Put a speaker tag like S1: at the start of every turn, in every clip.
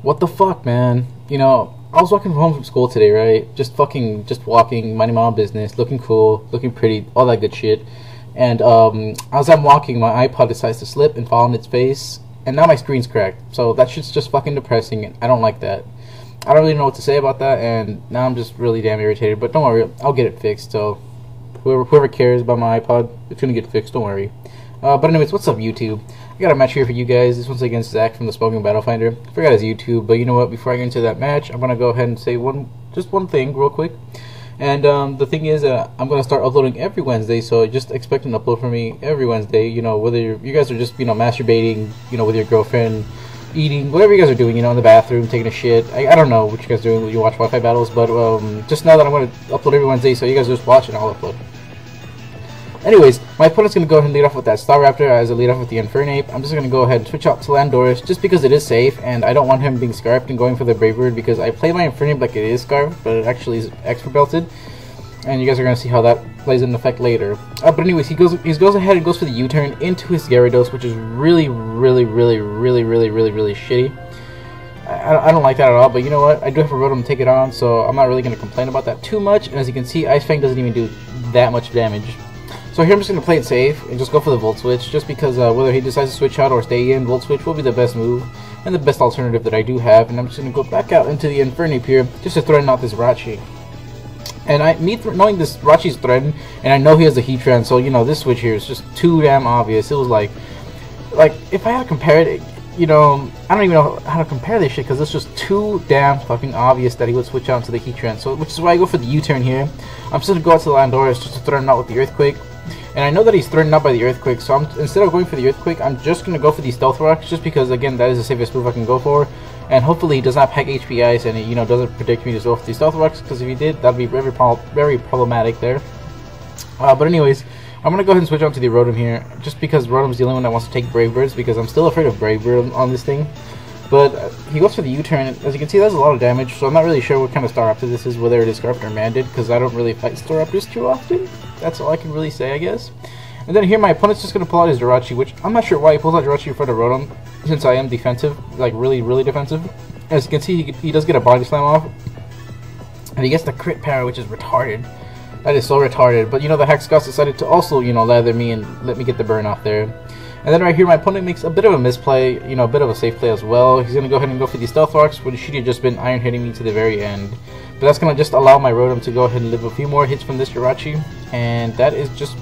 S1: What the fuck, man? You know, I was walking home from school today, right? Just walking, minding my own business, looking cool, looking pretty, all that good shit. And as I'm walking, my iPod decides to slip and fall on its face, and now my screen's cracked. So that shit's just fucking depressing, and I don't like that. I don't really know what to say about that, and now I'm just really damn irritated. But don't worry, I'll get it fixed. So whoever cares about my iPod, it's gonna get fixed. Don't worry. But anyways, what's up, YouTube? I got a match here for you guys. This one's against Zach from the Smoking Battle Finder. I forgot his YouTube, but you know what? Before I get into that match, I'm gonna go ahead and say just one thing real quick. And the thing is, I'm gonna start uploading every Wednesday, so just expect an upload from me every Wednesday. You know, whether you guys are just masturbating, with your girlfriend, eating, whatever you guys are doing, in the bathroom, taking a shit. I don't know what you guys are doing when you watch Wi-Fi battles, but just know that I'm gonna upload every Wednesday, so you guys just watch and I'll upload. Anyways, my opponent's going to go ahead and lead off with that Star Raptor as a lead off with the Infernape. I'm just going to go ahead and switch out to Landorus just because it is safe, and I don't want him being scarfed and going for the Brave Bird because I play my Infernape like it is scarfed, but it actually is expert belted. And you guys are going to see how that plays in effect later. But anyways, he goes ahead and goes for the U-turn into his Gyarados, which is really shitty. I don't like that at all, but you know what? I do have a Rotom to take it on, so I'm not really going to complain about that too much. And as you can see, Ice Fang doesn't even do that much damage. So here I'm just going to play it safe and just go for the Volt Switch, just because whether he decides to switch out or stay in, Volt Switch will be the best move and the best alternative that I do have. And I'm just going to go back out into the Infernape here just to threaten out this Rachi. And knowing this Rachi's threatened, and I know he has a Heatran, so this switch here is just too damn obvious. It was like if I had to compare it, I don't even know how to compare this shit because it's just too damn fucking obvious that he would switch out to the Heatran. So which is why I go for the U-turn here. I'm just going to go out to the Landorus just to threaten out with the Earthquake. And I know that he's threatened out by the Earthquake, so instead of going for the Earthquake, I'm just going to go for the Stealth Rocks, just because, again, that is the safest move I can go for. And hopefully he does not pack HP Ice and it, doesn't predict me to go for the Stealth Rocks, because if he did, that would be very problematic there. But anyways, I'm going to go ahead and switch on to the Rotom here, just because Rotom's the only one that wants to take Brave Birds, because I'm still afraid of Brave Bird on this thing. But he goes for the U-turn. As you can see, that's a lot of damage, so I'm not really sure what kind of Star Raptor this is, whether it is Scarfed or Manded, because I don't really fight Star Raptors too often. That's all I can really say, I guess. And then here my opponent's just going to pull out his Jirachi, which I'm not sure why he pulls out Jirachi in front of Rotom, since I am defensive, like really defensive. As you can see, he does get a Body Slam off, and he gets the crit power, which is retarded. That is so retarded. But the Hex Gods decided to also, lather me and let me get the burn off there. And then right here, my opponent makes a bit of a misplay, a bit of a safe play as well. He's going to go ahead and go for the Stealth Rocks, which should have just been Iron hitting me to the very end. But that's going to just allow my Rotom to go ahead and live a few more hits from this Jirachi. And that is just,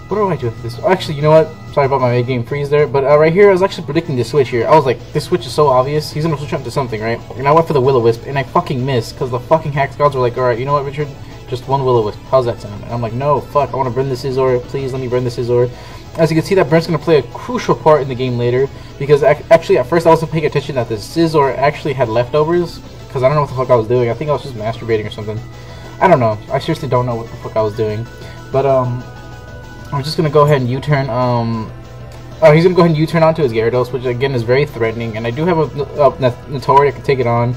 S1: what do I do with this? Actually, you know what? Sorry about my mid-game freeze there. But right here, I was actually predicting this switch here. I was like, this switch is so obvious. He's going to switch up to something, right? And I went for the Will-O-Wisp, and I fucking missed. Because the fucking Hex Gods were like, alright, you know what, Richard? Just one Will-O-Wisp. How's that sound? And I'm like, no, fuck. I want to burn the Scizor. Please let me burn the Scizor. As you can see, that burn's going to play a crucial part in the game later. Because actually, at first, I wasn't paying attention that the Scizor actually had leftovers. Because I don't know what the fuck I was doing. I think I was just masturbating or something. I don't know. I seriously don't know what the fuck I was doing. But, I'm just going to go ahead and U-turn, he's going to go ahead and U-turn onto his Gyarados, which again is very threatening, and I do have a Notori that can take it on,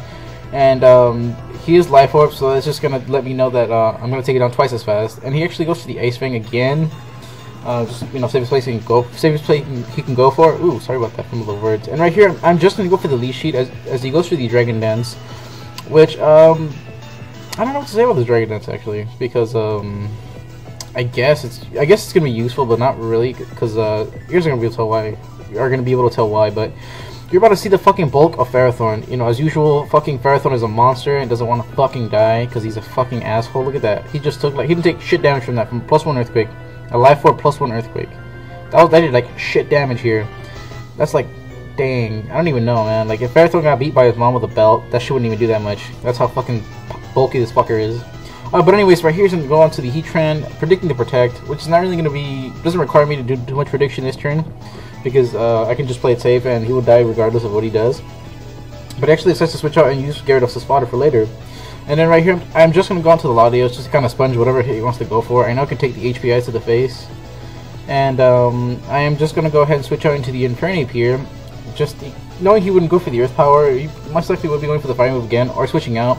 S1: and he is Life Orb, so that's just going to let me know that I'm going to take it on twice as fast, and he actually goes to the Ice Fang again, just, save his place he can go for. Ooh, sorry about that, from the words. And right here, I'm just going to go for the Leash Sheet as he goes for the Dragon Dance, which, I don't know what to say about this Dragon Dance, actually, because, I guess it's gonna be useful, but not really, because you're gonna be able to tell why. You are gonna be able to tell why, but you're about to see the fucking bulk of Ferrothorn. As usual, fucking Ferrothorn is a monster and doesn't want to fucking die because he's a fucking asshole. Look at that. He just took he didn't take shit damage from that, from +1 Earthquake, a Life Orb +1 Earthquake. That did like shit damage here. That's like, dang. I don't even know, man. Like if Ferrothorn got beat by his mom with a belt, that shit wouldn't even do that much. That's how fucking bulky this fucker is. But anyways, right here is going to go on to the Heatran, predicting to Protect, which is not really going to be, doesn't require me to do too much prediction this turn, because I can just play it safe and he will die regardless of what he does. But actually decides to switch out and use Gyarados as fodder for later. And then right here, I'm just going to go on to the Latios, just to kind of sponge whatever hit he wants to go for. I know I can take the HP Ice to the face. And I am just going to go ahead and switch out into the Infernape here, just knowing he wouldn't go for the Earth Power. He most likely would be going for the Fire move again, or switching out.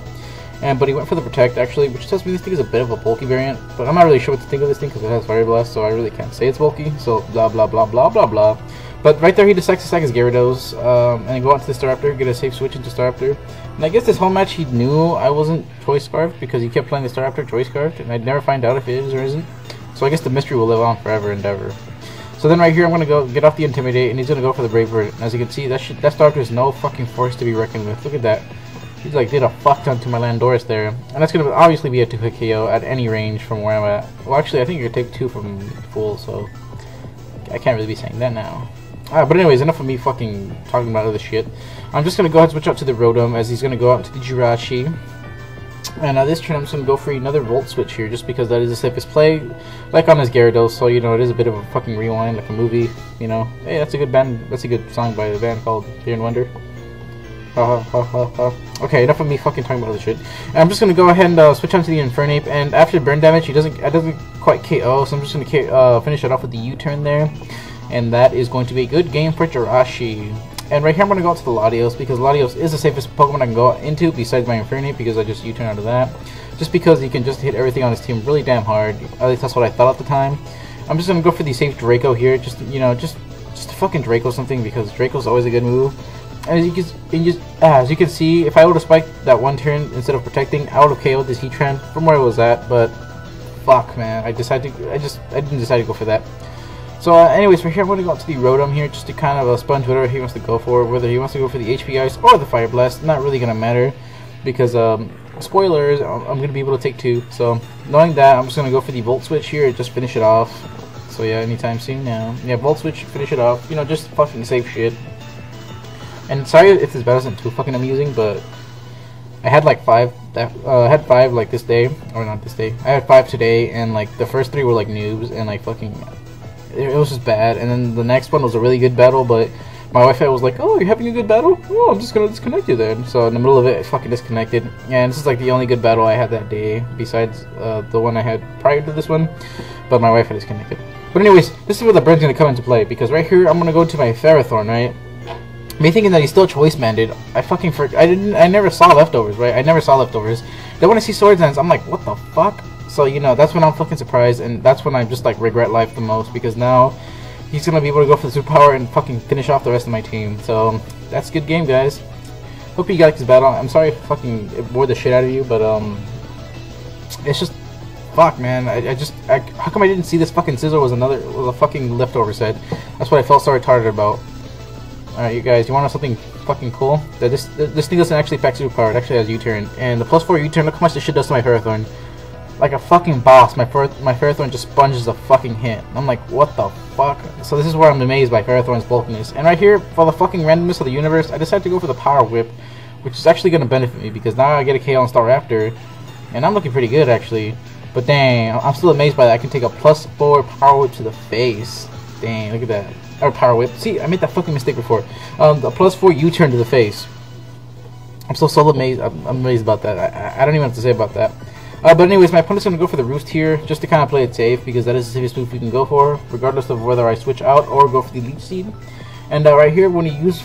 S1: But he went for the Protect, actually, which tells me this thing is a bit of a bulky variant. But I'm not really sure what to think of this thing because it has Fire Blast, so I really can't say it's bulky. So blah blah blah blah blah blah. But right there, he decides to sack his Gyarados and then go on to the Staraptor, get a safe switch into Staraptor. And I guess this whole match he knew I wasn't Choice Scarfed because he kept playing the Staraptor Choice Scarfed, and I'd never find out if it is or isn't. So I guess the mystery will live on forever and ever. So then right here, I'm gonna go get off the Intimidate, and he's gonna go for the Brave Bird. And as you can see, that Staraptor is no fucking force to be reckoned with. Look at that. He's like did a fuck ton to my Landorus there, and that's gonna obviously be a 2-hit KO at any range from where I'm at. Well, actually, I think you could take 2 from full, so I can't really be saying that now. But anyways, enough of me fucking talking about other shit. I'm just gonna go ahead and switch out to the Rotom as he's gonna go out to the Jirachi. And this turn I'm just gonna go for another Volt Switch here, just because that is the safest play, like on his Gyarados. So you know it is a bit of a fucking rewind, like a movie. You know, hey, that's a good band. That's a good song by a band called Fear and Wonder. Ha ha ha ha. Okay, enough of me fucking talking about other shit. And I'm just gonna go ahead and switch on to the Infernape. And after burn damage, it doesn't quite KO. So I'm just gonna finish it off with the U-turn there. And that is going to be a good game for Jirachi. And right here I'm going to go out to the Latios, because Latios is the safest Pokemon I can go into besides my Infernape, because I just U-turn out of that. Just because he can just hit everything on his team really damn hard. At least that's what I thought at the time. I'm just going to go for the safe Draco here, just to fucking Draco something, because Draco's always a good move. And as you can see, if I would have spiked that one turn instead of protecting, I would have KO'd this Heatran from where I was at, but fuck man, I didn't decide to go for that. So anyways, from here I'm going to go out to the Rotom here just to kind of sponge whatever he wants to go for, whether he wants to go for the HP Ice or the Fire Blast, not really going to matter, because spoilers, I'm going to be able to take 2, so knowing that, I'm just going to go for the Volt Switch here and just finish it off. So yeah, anytime soon now. Yeah, Volt Switch, finish it off, you know, just fucking safe shit. And sorry if this battle isn't too fucking amusing, but I had like 5 like this day, or not this day, I had 5 today, and like the first 3 were like noobs, and like fucking it was just bad. And then the next one was a really good battle, but my Wi-Fi was like, oh, you're having a good battle? Oh, I'm just gonna disconnect you then. So in the middle of it, I fucking disconnected. And this is like the only good battle I had that day, besides the one I had prior to this one. But my Wi-Fi disconnected. But anyways, this is where the bird's gonna come into play, because right here I'm gonna go to my Ferrothorn, right? Me thinking that he's still choice banded, I never saw leftovers, right? I never saw leftovers. Then when I see Swords Dance, I'm like, what the fuck? So, you know, that's when I'm fucking surprised, and that's when I just, like, regret life the most, because now he's gonna be able to go for the superpower and fucking finish off the rest of my team. So, that's a good game, guys. Hope you guys this battle. I'm sorry if fucking it bored the shit out of you, but, it's just, fuck, man. How come I didn't see this fucking Scizor was a fucking leftover set? That's what I felt so retarded about. Alright, you guys, you want to know something fucking cool? That this thing doesn't actually pack superpower, it actually has U-turn. And the +4 U-turn, look how much this shit does to my Ferrothorn. Like a fucking boss, my Ferrothorn just sponges a fucking hit. I'm like, what the fuck? So this is where I'm amazed by Ferrothorn's bulkiness. And right here, for the fucking randomness of the universe, I decided to go for the Power Whip, which is actually going to benefit me, because now I get a KO on Staraptor, and I'm looking pretty good, actually. But dang, I'm still amazed by that. I can take a +4 Power Whip to the face. Dang, look at that. Or Power Whip. See, I made that fucking mistake before. The +4 U-turn to the face. I'm so amazed. I'm amazed about that. I don't even know what to say about that. But anyways, my opponent's going to go for the Roost here, just to kind of play it safe, because that is the safest move we can go for, regardless of whether I switch out or go for the Leech Seed. And right here, when he goes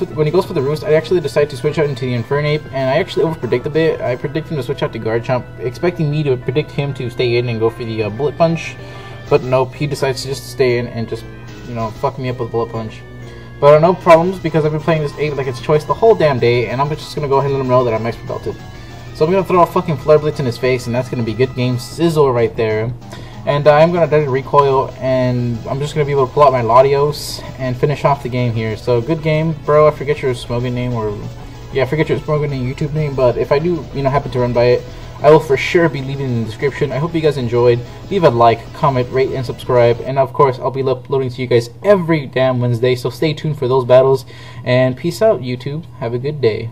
S1: for the Roost, I actually decide to switch out into the Infernape, and I actually overpredict a bit. I predict him to switch out to Garchomp, expecting me to predict him to stay in and go for the Bullet Punch. But nope, he decides to just stay in and just, you know, fuck me up with Bullet Punch. But no problems, because I've been playing this 8 like it's choice the whole damn day, and I'm just going to go ahead and let him know that I'm expert belted. So I'm going to throw a fucking Flare Blitz in his face, and that's going to be good game sizzle right there. And I'm going to dead recoil, and I'm just going to be able to pull out my Latios and finish off the game here. So good game, bro. I forget your Smogon name, or yeah, I forget your Smogon name, YouTube name, but if I do, you know, happen to run by it, I will for sure be leaving in the description. I hope you guys enjoyed. Leave a like, comment, rate, and subscribe. And of course, I'll be uploading to you guys every damn Wednesday, so stay tuned for those battles. And peace out, YouTube. Have a good day.